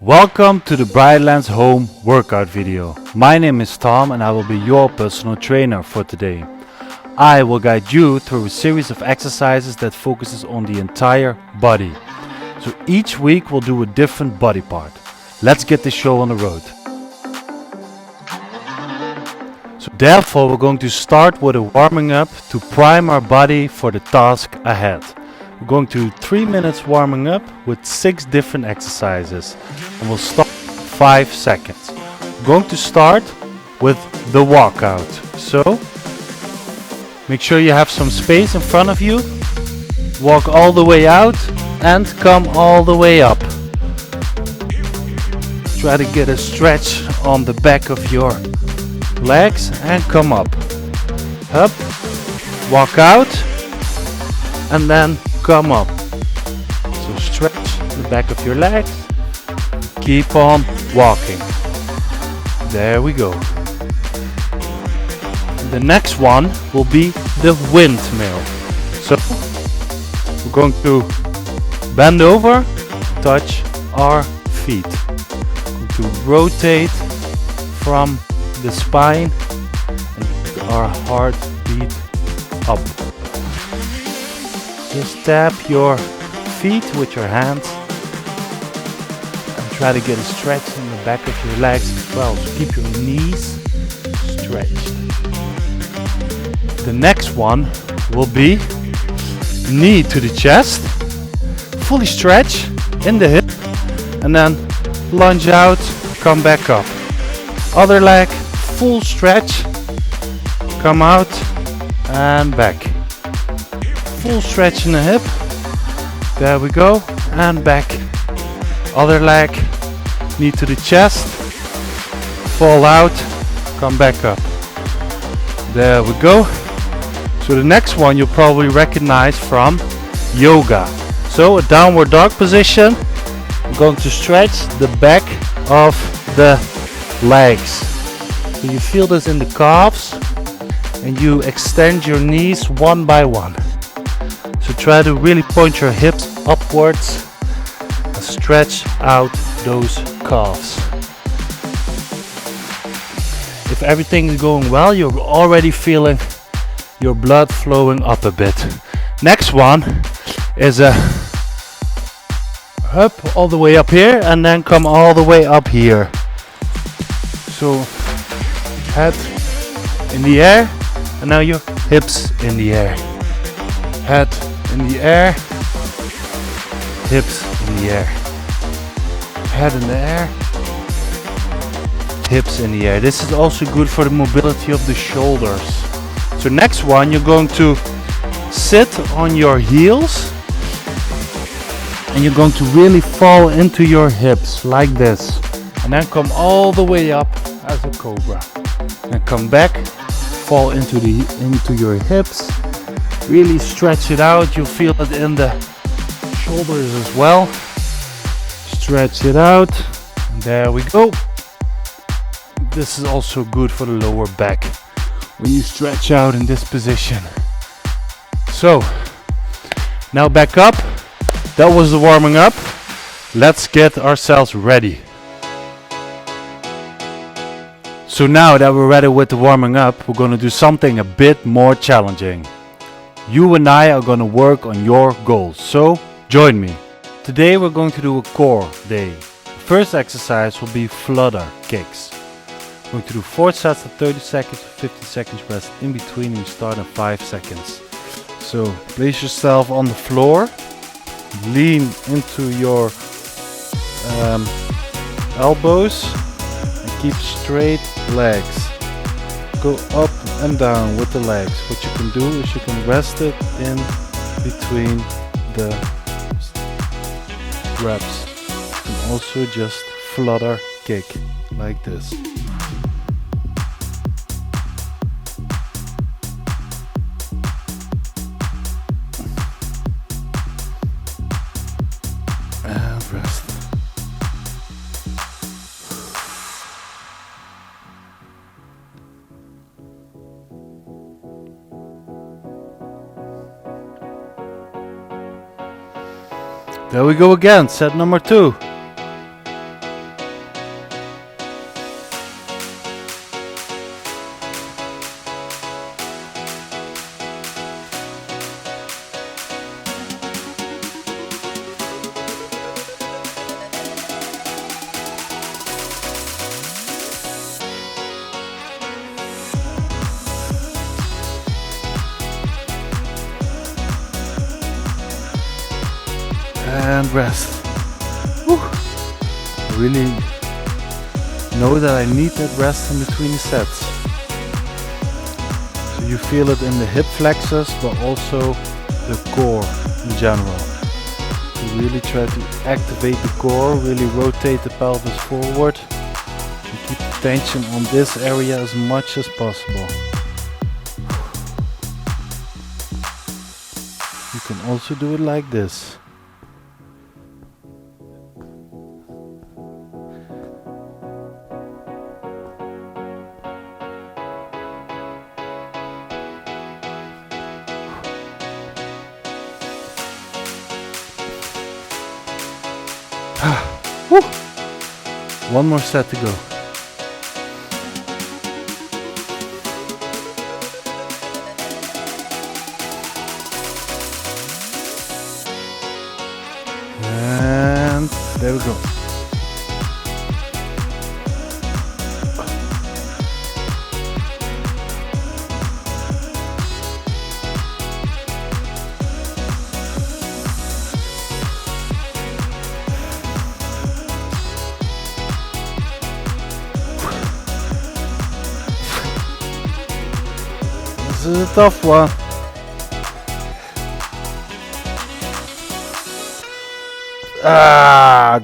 Welcome to the Brightlands home workout video. My name is Tom and I will be your personal trainer for today. I will guide you through a series of exercises that focuses on the entire body. So each week we'll do a different body part. Let's get the show on the road. So therefore we're going to start with a warming up to prime our body for the task ahead. We're going to 3 minutes warming up with 6 different exercises and we'll stop 5 seconds. We're going to start with the walkout. So make sure you have some space in front of you. Walk all the way out and come all the way up. Try to get a stretch on the back of your legs and come up. Up, walk out and then come up. So stretch the back of your legs. Keep on walking. There we go. The next one will be the windmill. So we're going to bend over, touch our feet. Going to rotate from the spine and our heart beat up. Just tap your feet with your hands and try to get a stretch in the back of your legs as well. So keep your knees stretched. The next one will be knee to the chest, fully stretch in the hip and then lunge out, come back up. Other leg, full stretch, come out and back. Full stretch in the hip. There we go. And back. Other leg. Knee to the chest. Fall out. Come back up. There we go. So the next one you'll probably recognize from yoga. So a downward dog position. I'm going to stretch the back of the legs. So you feel this in the calves. And you extend your knees one by one. So try to really point your hips upwards and stretch out those calves. If everything is going well, you're already feeling your blood flowing up a bit. Next one is a up all the way up here and then come all the way up here. So head in the air and now your hips in the air. Head in the air, hips in the air, head in the air, hips in the air. This is also good for the mobility of the shoulders. So next one, you're going to sit on your heels and you're going to really fall into your hips like this and then come all the way up as a cobra and come back, fall into your hips. Really stretch it out. You'll feel it in the shoulders as well. Stretch it out. And there we go. This is also good for the lower back when you stretch out in this position. So now back up. That was the warming up. Let's get ourselves ready. So now that we're ready with the warming up, we're going to do something a bit more challenging. You and I are going to work on your goals, so join me. Today we're going to do a core day. The first exercise will be flutter kicks. We're going to do 4 sets of 30 seconds, 50 seconds rest in between, and you start in 5 seconds. So place yourself on the floor, lean into your elbows and keep straight legs. Go up and down with the legs. What you can do is you can rest it in between the reps. And also just flutter kick like this. There we go again, set number 2. And rest. Whew. Really know that I need that rest in between the sets. So you feel it in the hip flexors, but also the core in general. You really try to activate the core, really rotate the pelvis forward, and keep the tension on this area as much as possible. You can also do it like this. Woo. One more set to go. And there we go. This is a tough one.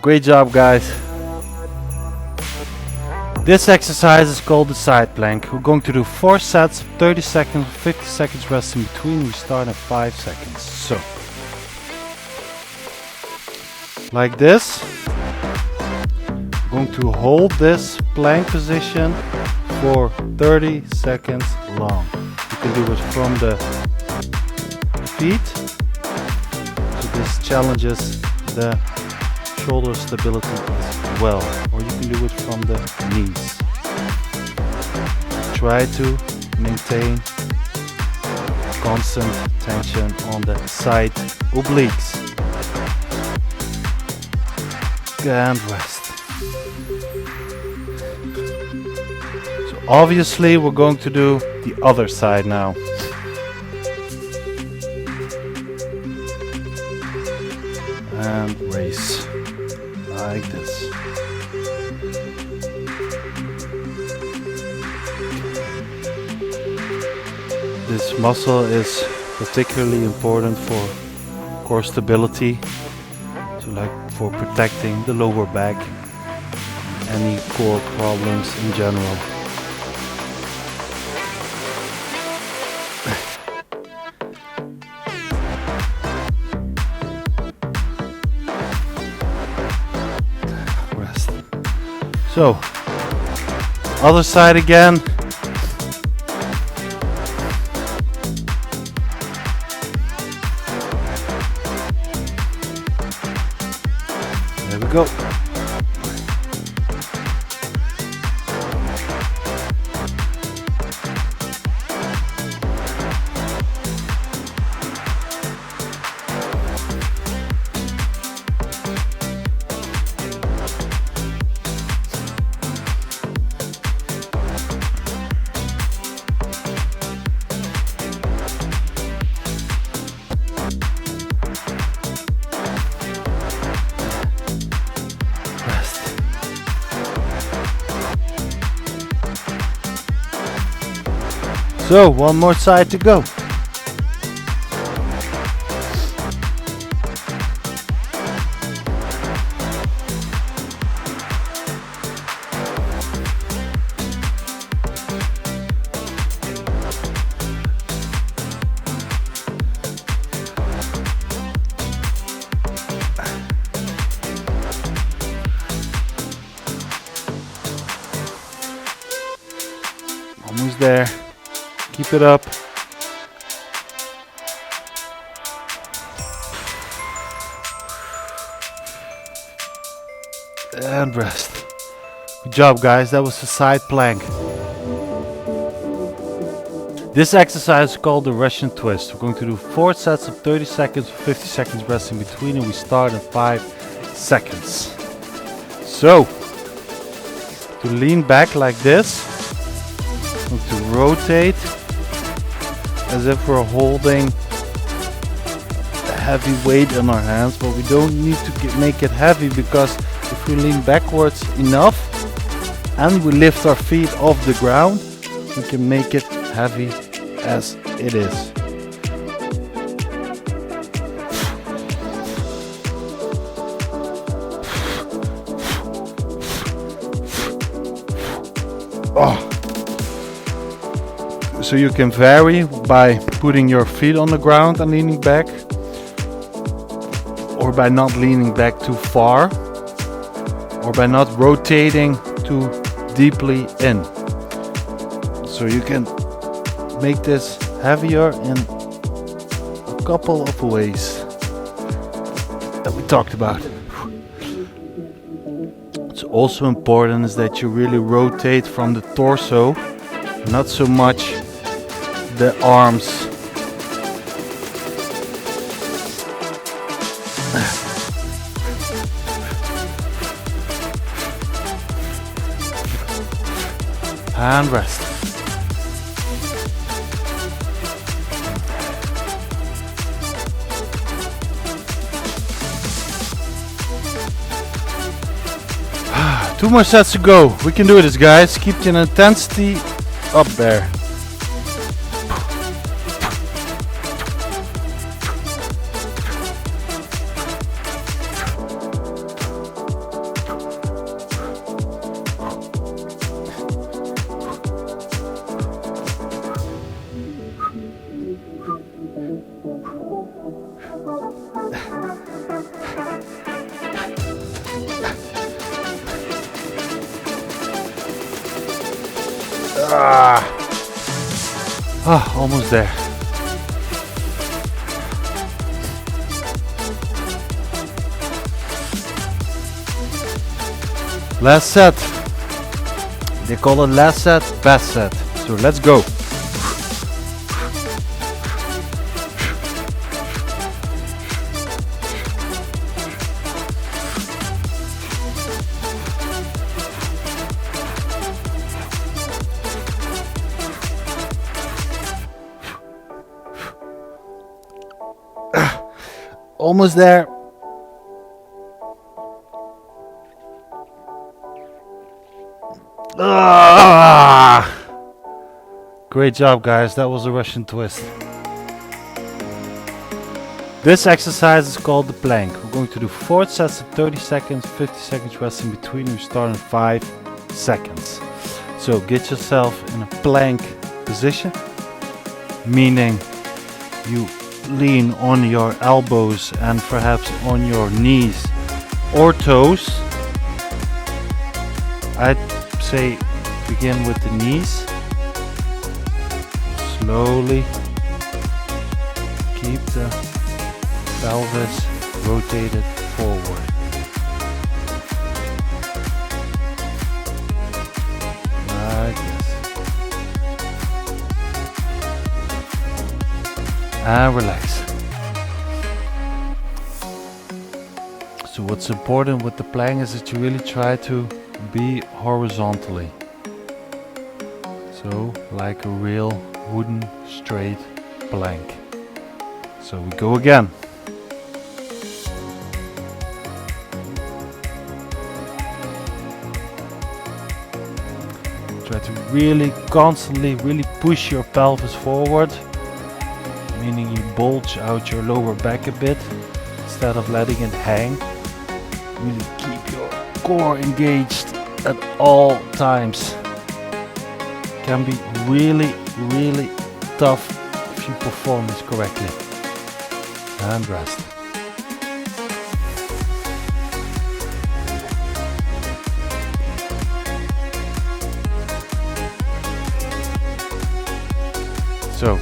Great job, guys. This exercise is called the side plank. We're going to do 4 sets of 30 seconds, 50 seconds rest in between. We start at 5 seconds. So, like this. We're going to hold this plank position for 30 seconds long. You can do it from the feet, so this challenges the shoulder stability as well, or you can do it from the knees. Try to maintain constant tension on the side obliques. And rest. So obviously we're going to do the other side now. And raise like this. This muscle is particularly important for core stability, so like for protecting the lower back, any core problems in general. Rest. So, other side again. There we go. So, one more side to go. Almost there. Keep it up. and rest. Good job, guys. That was the side plank. This exercise is called the Russian twist. We're going to do 4 sets of 30 seconds, 50 seconds rest in between, and we start in 5 seconds. So, to lean back like this, we're going to rotate as if we're holding a heavy weight in our hands, but we don't need to make it heavy, because if we lean backwards enough and we lift our feet off the ground, we can make it heavy as it is. Oh. So you can vary by putting your feet on the ground and leaning back, or by not leaning back too far, or by not rotating too deeply in. So you can make this heavier in a couple of ways that we talked about. It's also important is that you really rotate from the torso, not so much the arms. And rest. Two more sets to go. We can do this, guys. Keep the intensity up there. Almost there. Last set. They call it last set, best set. So let's go. Almost there. Great job, guys. That was a Russian twist. This exercise is called the plank. We're going to do 4 sets of 30 seconds, 50 seconds rest in between. We start in 5 seconds. So get yourself in a plank position, meaning you lean on your elbows and perhaps on your knees or toes. I'd say begin with the knees. Slowly keep the pelvis rotated forward. Like this. And relax. So what's important with the plank is that you really try to be horizontally. So like a real wooden straight plank. So we go again. Try to really constantly really push your pelvis forward, meaning you bulge out your lower back a bit instead of letting it hang. Really keep your core engaged at all times. Can be really, really tough if you perform this correctly. And rest. So,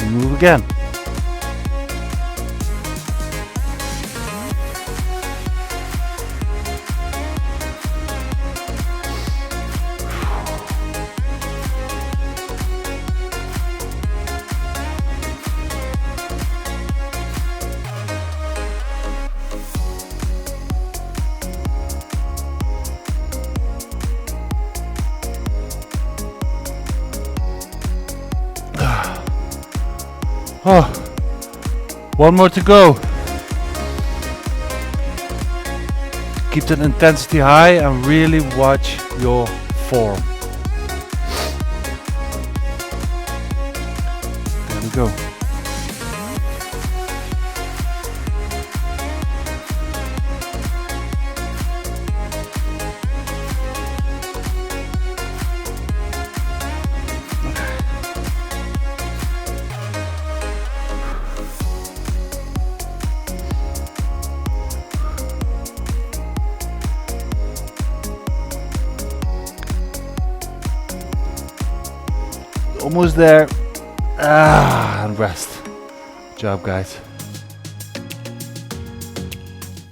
we move again. Oh, one more to go. Keep that intensity high and really watch your form. There we go. Almost there. And rest. Good job, guys.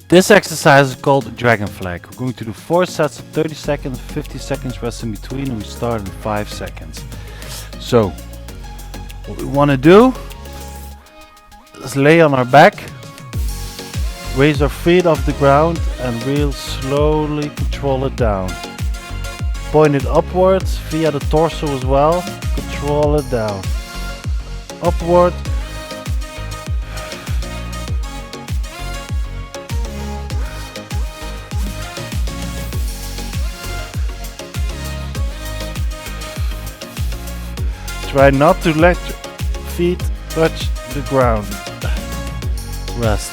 This exercise is called Dragon Flag. We're going to do 4 sets of 30 seconds, 50 seconds rest in between, and we start in 5 seconds. So, what we want to do is lay on our back, raise our feet off the ground, and real slowly control it down. Point it upwards via the torso as well. Control it down. Upward. Try not to let your feet touch the ground. Rest.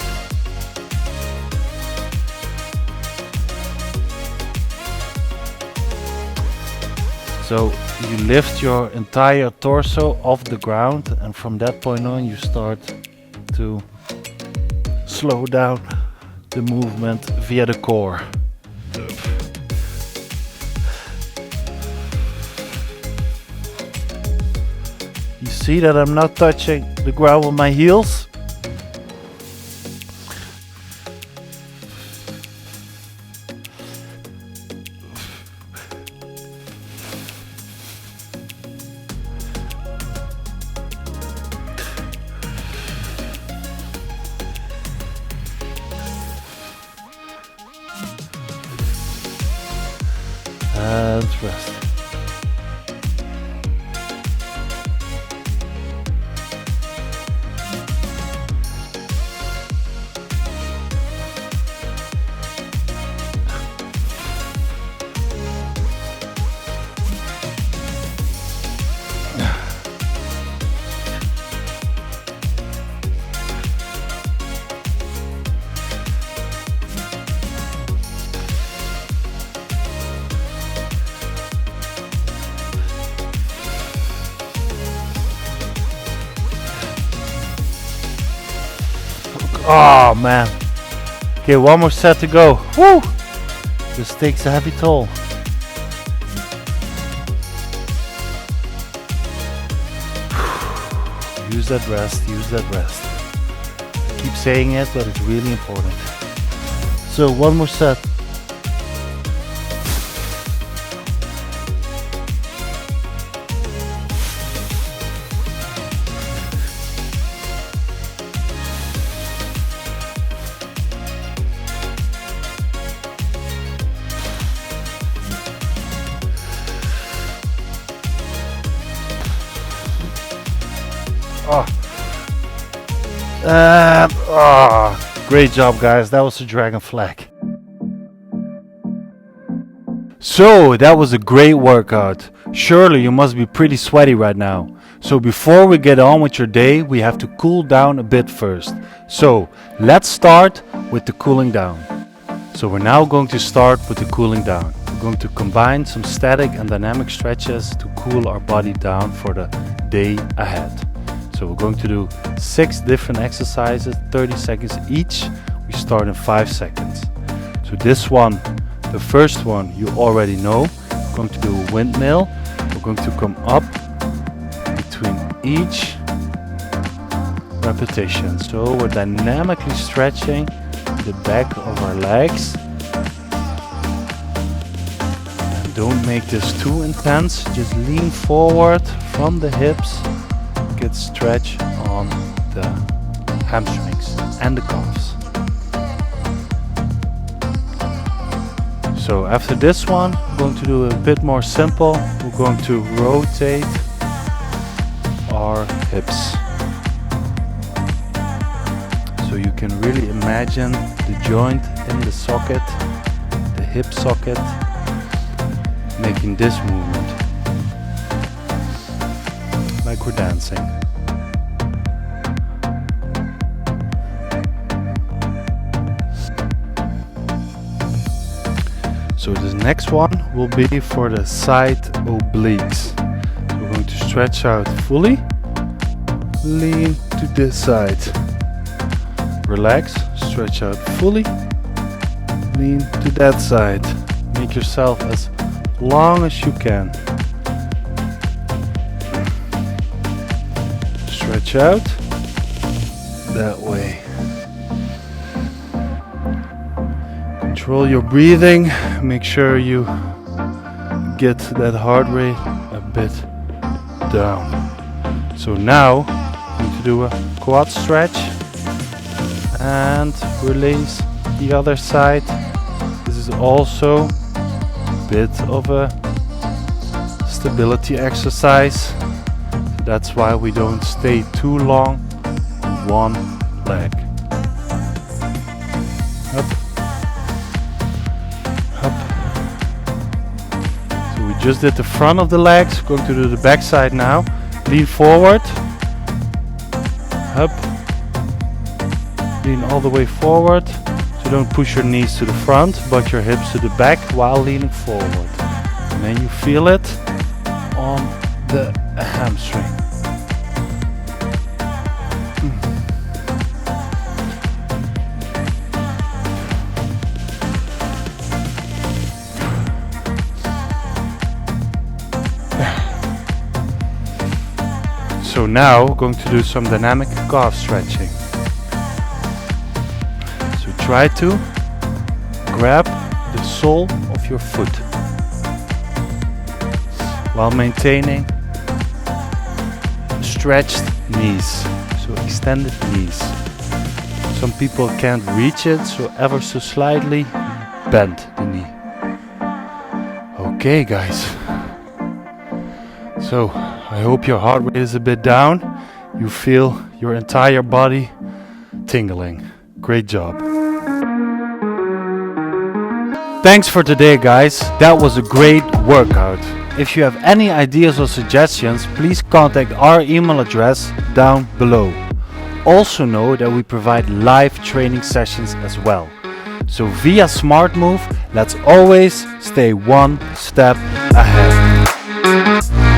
So you lift your entire torso off the ground, and from that point on you start to slow down the movement via the core. You see that I'm not touching the ground with my heels? And rest. Oh man. Okay, one more set to go. Woo! This takes a heavy toll. Use that rest, use that rest. I keep saying it, but it's really important. So one more set. Great job, guys. That was the Dragon Flag. So that was a great workout. Surely you must be pretty sweaty right now. So before we get on with your day, we have to cool down a bit first. So let's start with the cooling down. So we're now going to start with the cooling down. We're going to combine some static and dynamic stretches to cool our body down for the day ahead. So we're going to do 6 different exercises, 30 seconds each. We start in 5 seconds. So this one, the first one, you already know. We're going to do a windmill. We're going to come up between each repetition. So we're dynamically stretching the back of our legs. And don't make this too intense. Just lean forward from the hips. Get stretch on the hamstrings and the calves. So after this one, we're going to do a bit more simple. We're going to rotate our hips. So you can really imagine the joint in the socket, the hip socket, making this movement, like we're dancing. So the next one will be for the side obliques. So we're going to stretch out fully, lean to this side, relax, stretch out fully, lean to that side. Make yourself as long as you can. Stretch out that way. Control your breathing. Make sure you get that heart rate a bit down. So now I'm going to do a quad stretch and release the other side. This is also a bit of a stability exercise. That's why we don't stay too long on one leg. Up. Up. So we just did the front of the legs. Going to do the back side now. Lean forward. Up. Lean all the way forward. So don't push your knees to the front, but your hips to the back while leaning forward. And then you feel it on the hamstring. So now going to do some dynamic calf stretching. So try to grab the sole of your foot while maintaining stretched knees, so extended knees. Some people can't reach it, so ever so slightly bend the knee. Okay guys, so I hope your heart rate is a bit down. You feel your entire body tingling. Great job. Thanks for today guys, that was a great workout. If you have any ideas or suggestions, please contact our email address down below. Also know that we provide live training sessions as well. So via SmartMove, let's always stay one step ahead.